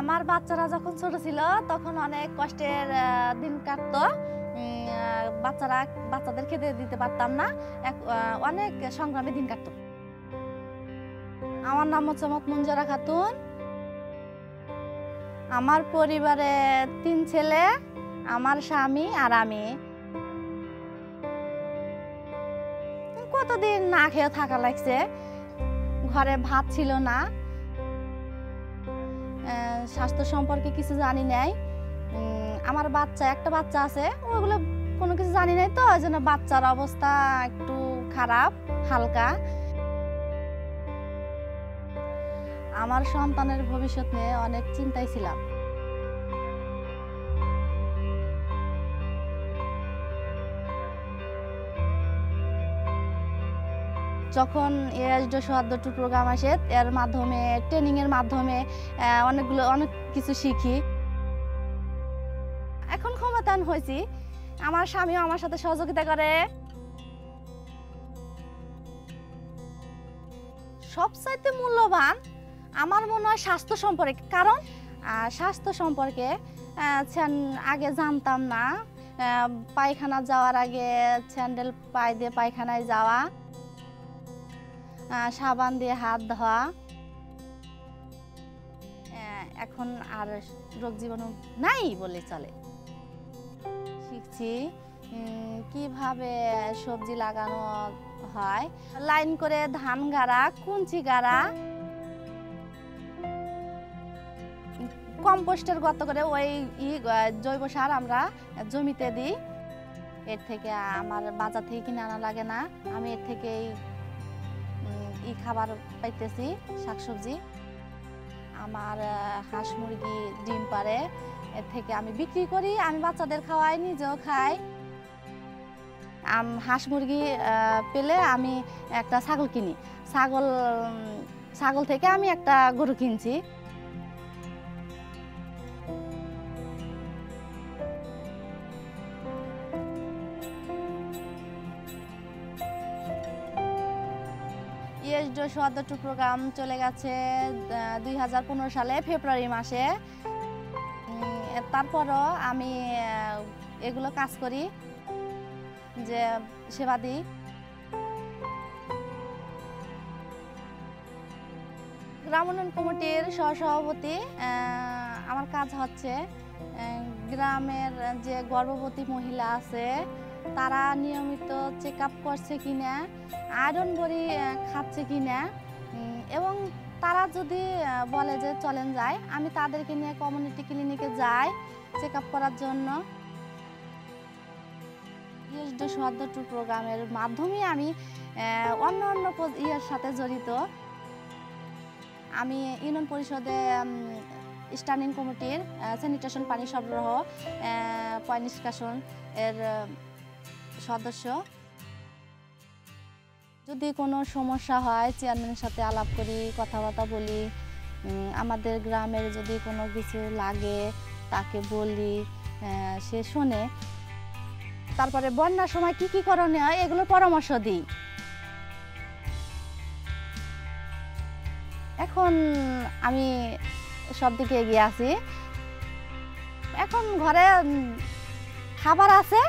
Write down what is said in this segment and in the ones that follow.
আমার বাচ্চারা যখন ছোট ছিল তখন অনেক কষ্টের দিন কাটতো। বাচ্চাদের খেতে দিতে পারতাম না, অনেক সংগ্রামী দিন কাটতো। আমার নাম হচ্ছে মুঞ্জারা খাতুন। আমার পরিবারে 3 ছেলে, আমার স্বামী আর আমি। কতদিন না খেয়ে থাকা লাগছে, ঘরে ভাত ছিল না, স্বাস্থ্য সম্পর্কে কিছু জানি নাই। আমার একটা বাচ্চা আছে, ওগুলো কোনো কিছু জানি নাই, তো ওই জন্য বাচ্চার অবস্থা একটু খারাপ হালকা। আমার সন্তানের ভবিষ্যৎ নিয়ে অনেক চিন্তায় ছিলাম। যখন ESD প্রোগ্রাম আসে, এর মাধ্যমে ট্রেনিং এর মাধ্যমে অনেক কিছু শিখি। এখন ক্ষমতাবান হয়েছি, আমার স্বামীও আমার সাথে সহযোগিতা করে। সবচাইতে মূল্যবান আমার মনে হয় স্বাস্থ্য সম্পর্কে, কারণ স্বাস্থ্য সম্পর্কে আগে জানতাম না। পায়খানা যাওয়ার আগে স্যান্ডেল পায়ে দিয়ে পায়খানায় যাওয়া, সাবান দিয়ে হাত ধোয়া। এখন আর রোগ জীবাণু নাই বলে চলে। শিখছি কিভাবে সবজি লাগানো হয়, লাইন করে ধান গাড়া, কুঞ্চি গাড়া, কম্পোস্টের গর্ত করে ওই জৈব সার আমরা জমিতে দিই। এর থেকে আমার বাজার থেকে কিনে আনা লাগে না, আমি এর থেকেই খাবার পাইতেছি, শাকসবজি। আমার হাঁস মুরগি ডিম পারে, এর থেকে আমি বিক্রি করি, আমি বাচ্চাদের খাওয়াই, নিজেও খাই। হাঁস মুরগি পেলে আমি একটা ছাগল কিনি, ছাগল থেকে আমি একটা গরু কিনছি। ESD প্রোগ্রাম চলে গেছে 2015 সালে ফেব্রুয়ারি মাসে। তারপরও আমি এগুলো কাজ করি, যে সেবা দিই। গ্রাম উন্নয়ন কমিটির সহসভাপতি। আমার কাজ হচ্ছে গ্রামের যে গর্ভবতী মহিলা আছে তারা নিয়মিত চেক আপ করছে কিনা, আয়রন বড়ি খাচ্ছে কিনা, এবং তারা যদি বলে যে চলেন যাই, আমি তাদেরকে নিয়ে কমিউনিটি ক্লিনিকে যাই চেক আপ করার জন্য। ESD প্রোগ্রামের মাধ্যমে আমি অন্য ইয়ের সাথে জড়িত। আমি ইউনিয়ন পরিষদে স্ট্যান্ডিং কমিটির স্যানিটেশন, পানি সরবরাহ, পয় নিষ্কাশন এর সদস্য। যদি কোনো সমস্যা হয় চেয়ারম্যানের সাথে আলাপ করি, কথাবার্তা বলি। আমাদের গ্রামের যদি কোনো কিছু লাগে তাকে বলি, সে শোনে। তারপরে বন্যার সময় কি করণীয় হয় এগুলো পরামর্শ দিই। এখন আমি সব দিকে এগিয়ে আছি। এখন ঘরে খাবার আছে,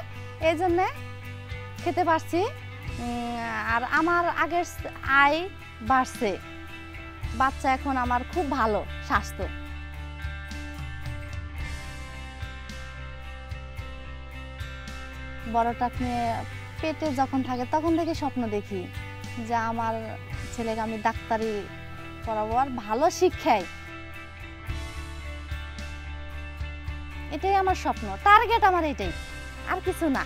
এই জন্যে খেতে পারছি। আর আমার আগের আয় বাড়ছে, বাচ্চা এখন আমার খুব ভালো স্বাস্থ্য। বড়টা নিয়ে পেটে যখন থাকে তখন থেকে স্বপ্ন দেখি যে আমার ছেলেকে আমি ডাক্তারি পড়াবো আর ভালো শিক্ষায়। এটাই আমার স্বপ্ন, টার্গেট আমার এটাই, আর কিছু না।